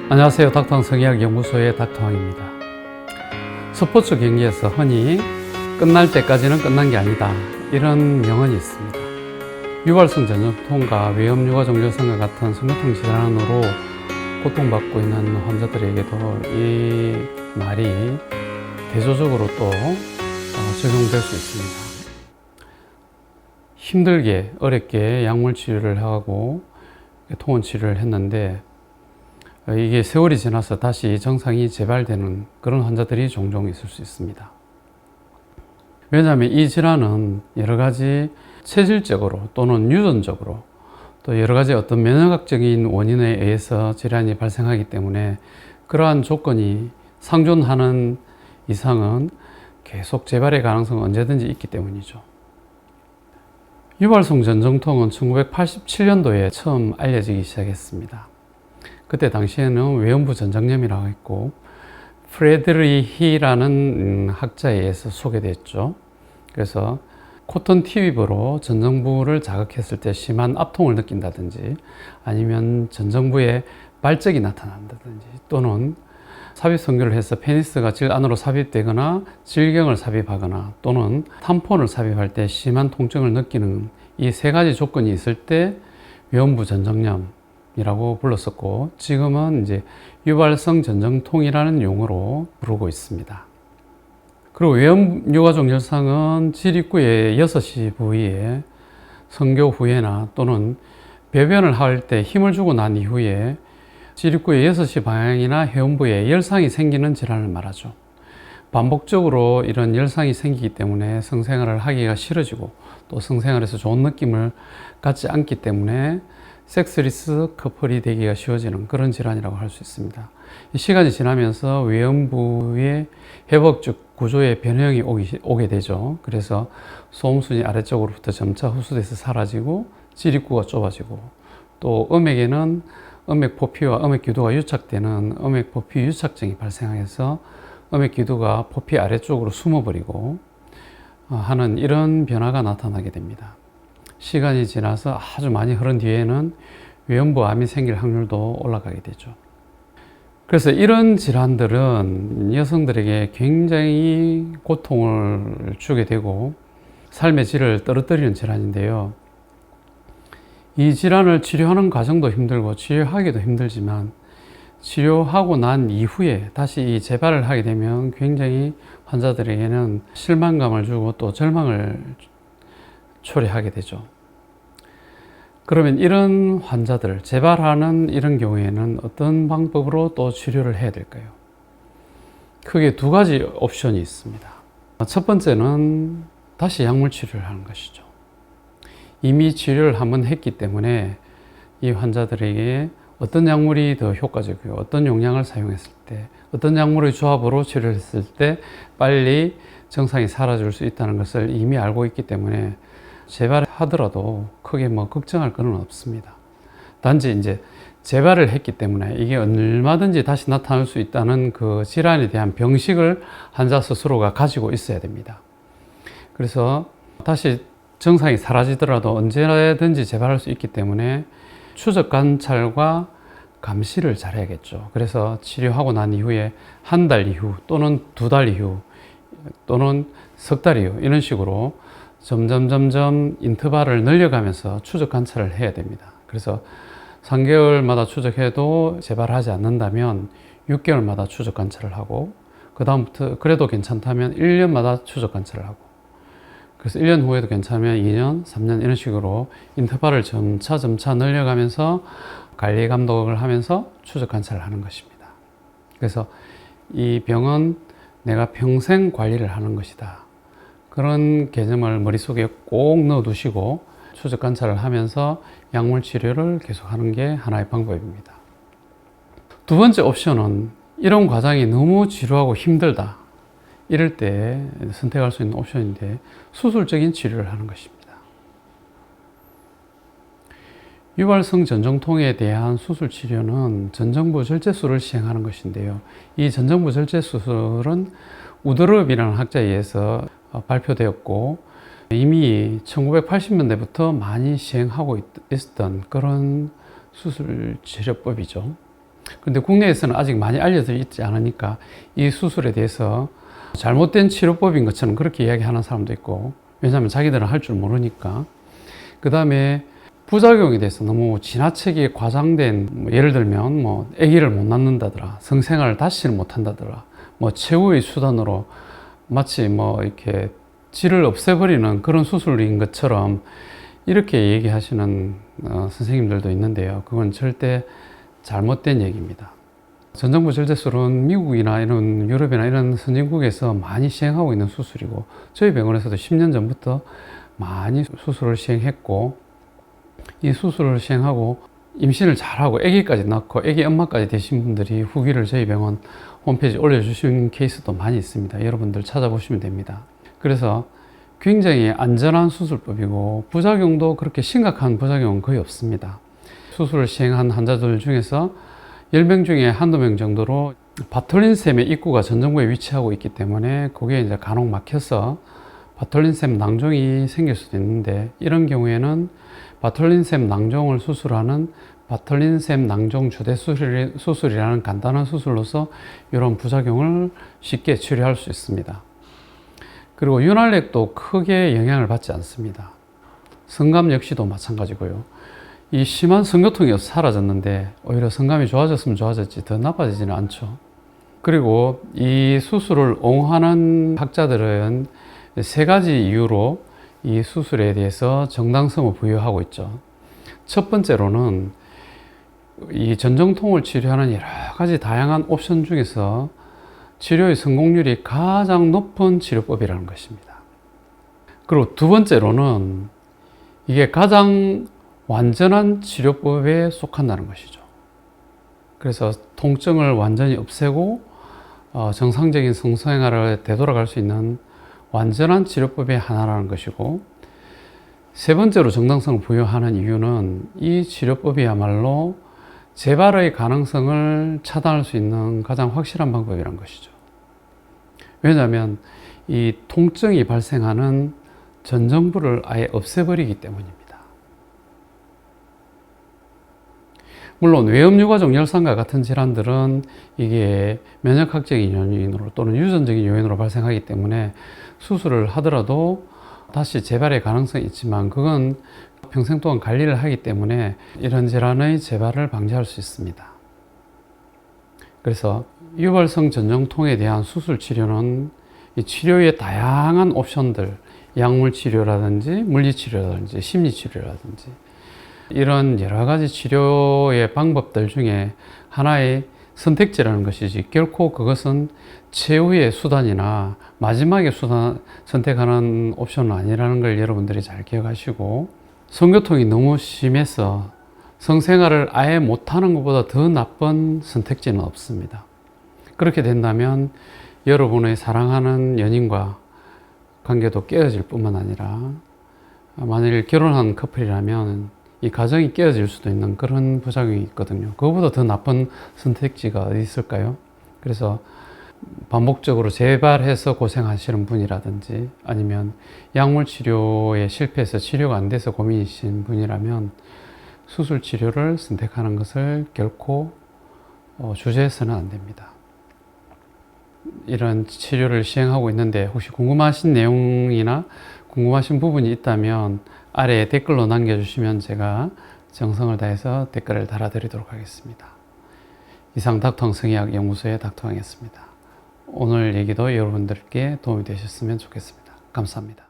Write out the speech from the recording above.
안녕하세요. 닥터왕 성의학연구소의 닥터왕입니다. 스포츠 경기에서 흔히 끝날 때까지는 끝난 게 아니다, 이런 명언이 있습니다. 유발성 전정통과 외염유가종결성과 같은 성교통 질환으로 고통받고 있는 환자들에게도 이 말이 대조적으로 또 적용될 수 있습니다. 힘들게 어렵게 약물 치료를 하고 통원 치료를 했는데 이게 세월이 지나서 다시 정상이 재발되는 그런 환자들이 종종 있을 수 있습니다. 왜냐하면 이 질환은 여러 가지 체질적으로 또는 유전적으로 또 여러 가지 어떤 면역학적인 원인에 의해서 질환이 발생하기 때문에 그러한 조건이 상존하는 이상은 계속 재발의 가능성은 언제든지 있기 때문이죠. 유발성 전정통은 1987년도에 처음 알려지기 시작했습니다. 그때 당시에는 외음부 전정염이라고 했고 프레드리히라는 학자에 의해서 소개됐죠. 그래서 코튼 티윕으로 전정부를 자극했을 때 심한 압통을 느낀다든지 아니면 전정부에 발적이 나타난다든지 또는 삽입 선교를 해서 페니스가 질 안으로 삽입되거나 질경을 삽입하거나 또는 탐폰을 삽입할 때 심한 통증을 느끼는 이 세 가지 조건이 있을 때 외음부 전정염이라고 불렀었고 지금은 이제 유발성 전정통이라는 용어로 부르고 있습니다. 그리고 외염유가종결상은 질 입구의 6시 부위에 성교 후에나 또는 배변을 할 때 힘을 주고 난 이후에 질 입구의 6시 방향이나 회음부에 열상이 생기는 질환을 말하죠. 반복적으로 이런 열상이 생기기 때문에 성생활을 하기가 싫어지고 또 성생활에서 좋은 느낌을 갖지 않기 때문에 섹스리스 커플이 되기가 쉬워지는 그런 질환이라고 할 수 있습니다. 시간이 지나면서 외음부의 회복적 구조의 변형이 오게 되죠. 그래서 소음순이 아래쪽으로부터 점차 흡수돼서 사라지고 질 입구가 좁아지고 또 음액에는 음액포피와 음액기두가 유착되는 음액포피 유착증이 발생해서 음액기두가 포피 아래쪽으로 숨어버리고 하는 이런 변화가 나타나게 됩니다. 시간이 지나서 아주 많이 흐른 뒤에는 외음부암이 생길 확률도 올라가게 되죠. 그래서 이런 질환들은 여성들에게 굉장히 고통을 주게 되고 삶의 질을 떨어뜨리는 질환인데요. 이 질환을 치료하는 과정도 힘들고 치료하기도 힘들지만 치료하고 난 이후에 다시 이 재발을 하게 되면 굉장히 환자들에게는 실망감을 주고 또 절망을 초래하게 되죠. 그러면 이런 환자들, 재발하는 이런 경우에는 어떤 방법으로 또 치료를 해야 될까요? 크게 두 가지 옵션이 있습니다. 첫 번째는 다시 약물 치료를 하는 것이죠. 이미 치료를 한번 했기 때문에 이 환자들에게 어떤 약물이 더 효과적이고 어떤 용량을 사용했을 때 어떤 약물의 조합으로 치료를 했을 때 빨리 증상이 사라질 수 있다는 것을 이미 알고 있기 때문에 재발하더라도 크게 걱정할 건 없습니다. 단지 이제 재발을 했기 때문에 이게 얼마든지 다시 나타날 수 있다는 그 질환에 대한 병식을 환자 스스로가 가지고 있어야 됩니다. 그래서 다시 증상이 사라지더라도 언제든지 재발할 수 있기 때문에 추적 관찰과 감시를 잘 해야겠죠. 그래서 치료하고 난 이후에 한 달 이후 또는 2달 이후 또는 석 달 이후 이런 식으로 점점 인터벌을 늘려가면서 추적 관찰을 해야 됩니다. 그래서 3개월마다 추적해도 재발하지 않는다면 6개월마다 추적 관찰을 하고 그 다음부터 그래도 괜찮다면 1년마다 추적 관찰을 하고 그래서 1년 후에도 괜찮으면 2년, 3년 이런 식으로 인터벌을 점차 늘려가면서 관리 감독을 하면서 추적 관찰을 하는 것입니다. 그래서 이 병은 내가 평생 관리를 하는 것이다. 그런 개념을 머릿속에 꼭 넣어두시고 추적 관찰을 하면서 약물 치료를 계속하는 게 하나의 방법입니다. 두 번째 옵션은 이런 과정이 너무 지루하고 힘들다. 이럴 때 선택할 수 있는 옵션인데 수술적인 치료를 하는 것입니다. 유발성 전정통에 대한 수술 치료는 전정부 절제술을 시행하는 것인데요. 이 전정부 절제수술은 우드럽이라는 학자에 의해서 발표되었고 이미 1980년대부터 많이 시행하고 있었던 그런 수술 치료법이죠. 근데 국내에서는 아직 많이 알려져 있지 않으니까 이 수술에 대해서 잘못된 치료법인 것처럼 그렇게 이야기하는 사람도 있고, 왜냐하면 자기들은 할 줄 모르니까. 그 다음에 부작용에 대해서 너무 지나치게 과장된, 예를 들면 아기를 못 낳는다더라, 성생활을 다시는 못 한다더라, 최후의 수단으로 마치 이렇게 질을 없애버리는 그런 수술인 것처럼 이렇게 얘기하시는 선생님들도 있는데요. 그건 절대 잘못된 얘기입니다. 전정부 절제술은 미국이나 이런 유럽이나 이런 선진국에서 많이 시행하고 있는 수술이고, 저희 병원에서도 10년 전부터 많이 수술을 시행했고, 이 수술을 시행하고 임신을 잘하고 아기까지 낳고 아기 엄마까지 되신 분들이 후기를 저희 병원 홈페이지에 올려주신 케이스도 많이 있습니다. 여러분들 찾아보시면 됩니다. 그래서 굉장히 안전한 수술법이고 부작용도 그렇게 심각한 부작용은 거의 없습니다. 수술을 시행한 환자들 중에서 10명 중에 한두 명 정도로 바톨린샘의 입구가 전정부에 위치하고 있기 때문에 그게 이제 간혹 막혀서 바톨린샘 낭종이 생길 수도 있는데, 이런 경우에는 바톨린샘 낭종을 수술하는 바톨린샘 낭종 주대 수술이라는 간단한 수술로서 이런 부작용을 쉽게 치료할 수 있습니다. 그리고 윤활력도 크게 영향을 받지 않습니다. 성감 역시도 마찬가지고요. 이 심한 성교통이 사라졌는데 오히려 성감이 좋아졌으면 좋아졌지 더 나빠지지는 않죠. 그리고 이 수술을 옹호하는 학자들은 3가지 이유로 이 수술에 대해서 정당성을 부여하고 있죠. 첫 번째로는 이 전정통을 치료하는 여러 가지 다양한 옵션 중에서 치료의 성공률이 가장 높은 치료법이라는 것입니다. 그리고 두 번째로는 이게 가장 완전한 치료법에 속한다는 것이죠. 그래서 통증을 완전히 없애고 정상적인 성생활을 되돌아갈 수 있는 완전한 치료법의 하나라는 것이고, 세 번째로 정당성을 부여하는 이유는 이 치료법이야말로 재발의 가능성을 차단할 수 있는 가장 확실한 방법이라는 것이죠. 왜냐하면 이 통증이 발생하는 전정부를 아예 없애버리기 때문입니다. 물론 외음유가족 열상과 같은 질환들은 이게 면역학적인 요인으로 또는 유전적인 요인으로 발생하기 때문에 수술을 하더라도 다시 재발의 가능성이 있지만, 그건 평생 동안 관리를 하기 때문에 이런 질환의 재발을 방지할 수 있습니다. 그래서 유발성 전정통에 대한 수술 치료는 이 치료의 다양한 옵션들, 약물 치료라든지 물리 치료라든지 심리 치료라든지 이런 여러 가지 치료의 방법들 중에 하나의 선택지라는 것이지, 결코 그것은 최후의 수단이나 마지막에 선택하는 옵션은 아니라는 걸 여러분들이 잘 기억하시고, 성교통이 너무 심해서 성생활을 아예 못하는 것보다 더 나쁜 선택지는 없습니다. 그렇게 된다면 여러분의 사랑하는 연인과 관계도 깨어질 뿐만 아니라, 만일 결혼한 커플이라면 이 가정이 깨어질 수도 있는 그런 부작용이 있거든요. 그거보다 더 나쁜 선택지가 어디 있을까요? 그래서 반복적으로 재발해서 고생하시는 분이라든지 아니면 약물 치료에 실패해서 치료가 안 돼서 고민이신 분이라면 수술 치료를 선택하는 것을 결코 주저해서는 안 됩니다. 이런 치료를 시행하고 있는데 혹시 궁금하신 내용이나 궁금하신 부분이 있다면 아래에 댓글로 남겨주시면 제가 정성을 다해서 댓글을 달아드리도록 하겠습니다. 이상 닥터왕 성의학 연구소의 닥터왕이었습니다. 오늘 얘기도 여러분들께 도움이 되셨으면 좋겠습니다. 감사합니다.